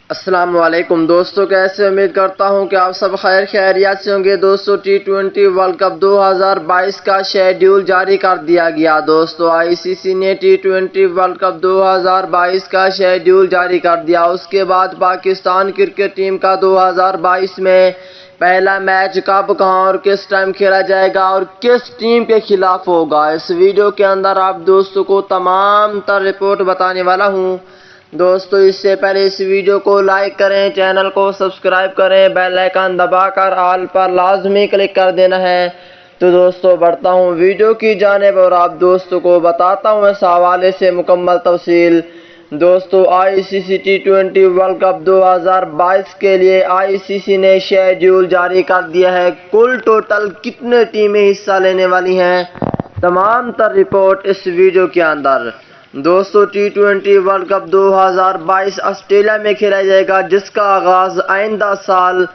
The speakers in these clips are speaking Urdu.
السلام علیکم دوستو، کیسے امید کرتا ہوں کہ آپ سب خیریت سے ہوں گے۔ دوستو ٹی20 ورلڈ کپ 2022 کا شیڈول جاری کر دیا گیا۔ دوستو آئی سی سی نے ٹی20 ورلڈ کپ 2022 کا شیڈول جاری کر دیا۔ اس کے بعد پاکستان کرکٹ ٹیم کا 2022 میں پہلا میچ کب، کہاں اور کس ٹائم کھیلا جائے گا اور کس ٹیم کے خلاف ہوگا، اس ویڈیو کے اندر آپ دوستوں کو تمام تر رپورٹ بتانے والا ہوں۔ دوستو اس سے پہلے اس ویڈیو کو لائک کریں، چینل کو سبسکرائب کریں، بیل آئیکن دبا کر آل پر لازمی کلک کر دینا ہے۔ تو دوستو بڑھتا ہوں ویڈیو کی جانب اور آپ دوستوں کو بتاتا ہوں اس حوالے سے مکمل تفصیل۔ دوستو آئی سی سی ٹی20 ورلڈ کپ 2022 کے لیے آئی سی سی نے شیڈول جاری کر دیا ہے۔ کل ٹوٹل کتنے ٹیمیں حصہ لینے والی ہیں، تمام تر رپورٹ اس ویڈیو کے اندر۔ دوستو ٹی20 ورلڈ کپ 2022 آسٹریلیا میں کھیلا جائے گا، جس کا آغاز آئندہ سال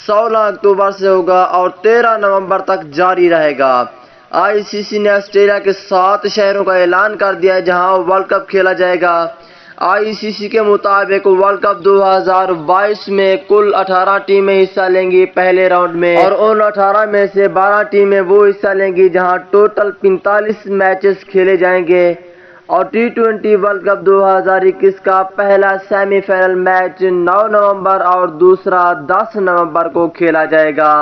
16 اکتوبر سے ہوگا اور 13 نومبر تک جاری رہے گا۔ آئی سی سی نے آسٹریلیا کے 7 شہروں کا اعلان کر دیا ہے جہاں ورلڈ کپ کھیلا جائے گا۔ آئی سی سی کے مطابق ورلڈ کپ 2022 میں کل 18 ٹیمیں حصہ لیں گی پہلے راؤنڈ میں، اور ان 18 میں سے 12 ٹیمیں وہ حصہ لیں گی جہاں ٹوٹل 45 میچز کھیلے جائیں گے، اور ٹی20 ورلڈ کپ 2021 کا پہلا سیمی فائنل میچ 9 نومبر اور دوسرا 10 نومبر کو کھیلا جائے گا۔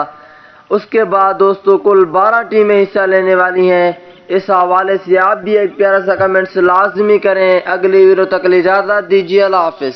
اس کے بعد دوستو کل 12 ٹیمیں حصہ لینے والی ہیں۔ اس حوالے سے آپ بھی ایک پیارا سا کمنٹس لازمی کریں۔ اگلی ویڈیو تک اجازت دیجیے، اللہ حافظ۔